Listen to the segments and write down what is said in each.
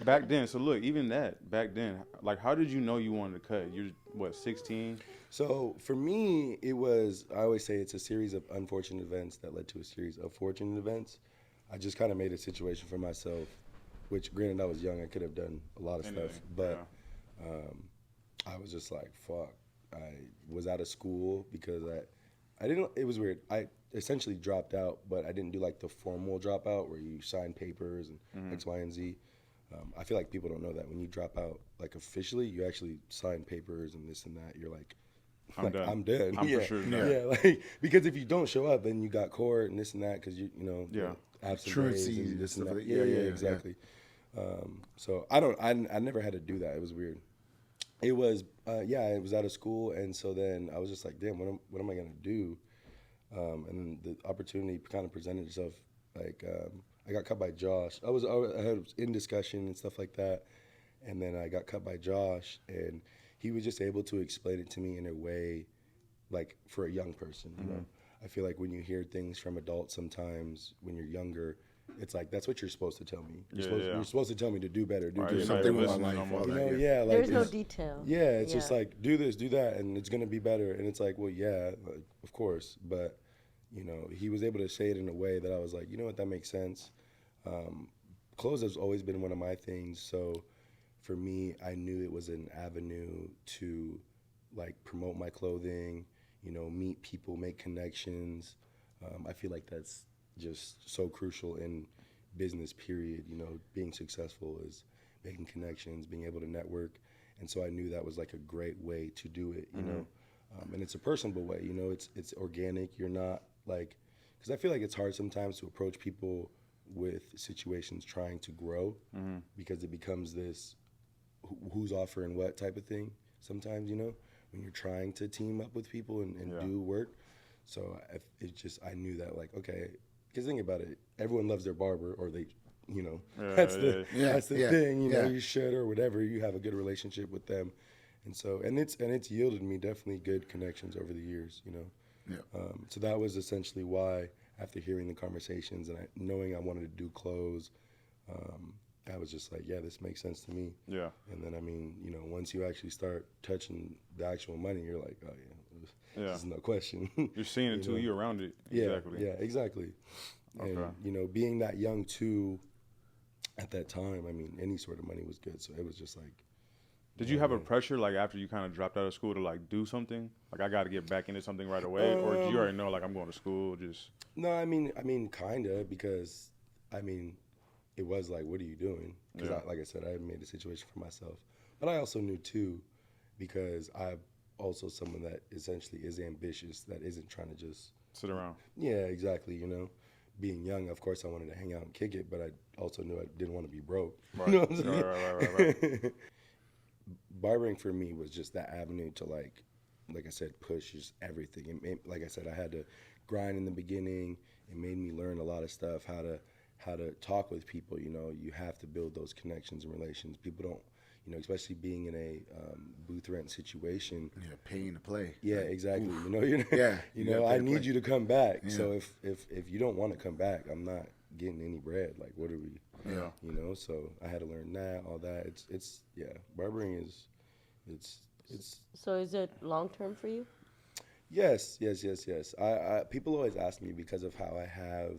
Back then, so look, even that back then, like, how did you know you wanted to cut? You're what, 16? So for me, it was, I always say it's a series of unfortunate events that led to a series of fortunate events. I just kind of made a situation for myself, which granted I was young, I could have done a lot of stuff, but I was just like, fuck. I was out of school because I didn't, it was weird. I essentially dropped out, but I didn't do like the formal dropout where you sign papers and X, Y, and Z. I feel like people don't know that when you drop out, like officially, you actually sign papers and this and that. You're like, I'm done. I'm done. I'm for sure done. Yeah, like, because if you don't show up, then you got court and this and that because you know, absent days and this and that. Yeah, exactly. So I never had to do that. It was weird. It was, I was out of school, and so then I was just like, damn, what am I gonna do? And then the opportunity kind of presented itself. Like, I got cut by Josh. I was in discussion and stuff like that, and then I got cut by Josh, and he was just able to explain it to me in a way, like for a young person. You know, I feel like when you hear things from adults, sometimes when you're younger, it's like that's what you're supposed to tell me. You're supposed to tell me to do better, do something with my life. You know, like there's no detail. Yeah, it's just like do this, do that, and it's gonna be better. And it's like, well, yeah, like, of course, but you know, he was able to say it in a way that I was like, you know what, that makes sense. Clothes has always been one of my things, so for me, I knew it was an avenue to like promote my clothing, you know, meet people, make connections. I feel like that's just so crucial in business, period. You know, being successful is making connections, being able to network. And so I knew that was like a great way to do it, you know. And it's a personable way, you know, it's organic. You're not like, because I feel like it's hard sometimes to approach people with situations trying to grow because it becomes this who's offering what type of thing sometimes, you know, when you're trying to team up with people and do work. So I knew that, like, okay, because think about it, everyone loves their barber, or they, you know, that's the thing, you know, you should, or whatever, you have a good relationship with them. And so, and it's yielded me definitely good connections over the years, you know. So that was essentially why, after hearing the conversations and knowing I wanted to do clothes, I was just like, yeah, this makes sense to me. Yeah. And then, I mean, you know, once you actually start touching the actual money, you're like, oh, yeah, there's no question. You're seeing it too, you're around it. Exactly. Yeah, exactly. Okay. And, you know, being that young too, at that time, I mean, any sort of money was good. So it was just like. Did you have a pressure, like, after you kind of dropped out of school to, like, do something? Like, I got to get back into something right away? Or did you already know, like, I'm going to school, just? No, I mean, kind of, because, I mean, it was like, what are you doing? Because, like I said, I had made a situation for myself. But I also knew, too, because I'm also someone that essentially is ambitious, that isn't trying to just... sit around. Yeah, exactly, you know. Being young, of course, I wanted to hang out and kick it, but I also knew I didn't want to be broke. Right. You know what I'm saying? Right. Barbering for me was just that avenue to, like I said, push just everything. Like I said, I had to grind in the beginning. It made me learn a lot of stuff, how to talk with people. You know, you have to build those connections and relations. People don't, you know, especially being in a booth rent situation. Yeah, paying to play. Yeah, like, exactly. Oof. You know, you know, I need you to come back. Yeah. So if you don't want to come back, I'm not getting any bread. Like, what are we? Yeah. You know, so I had to learn that, all that. It's barbering is, it's. So is it long term for you? Yes. I people always ask me, because of how I have,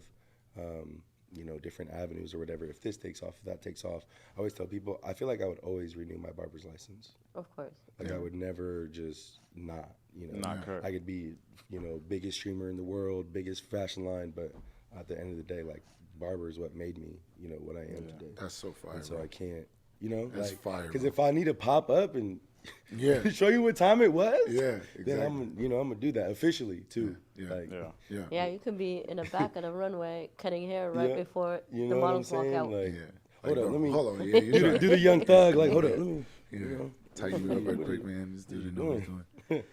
you know, different avenues or whatever. If this takes off, if that takes off, I always tell people I feel like I would always renew my barber's license. Of course. Like I would never just not, you know. Not cut. I could be, you know, biggest streamer in the world, biggest fashion line, but at the end of the day, like, barber is what made me, you know, what I am today. That's so fire. And so I can't, you know, that's like, fire. Because if I need to pop up and show you what time it was, exactly. then I'm gonna do that officially too. Yeah, you could be in the back of the runway cutting hair right before you the know models walk out. Like, hold on, yeah, do the young thug, like, hold up, let me, tighten you up real quick, man. Just do you know what you're doing.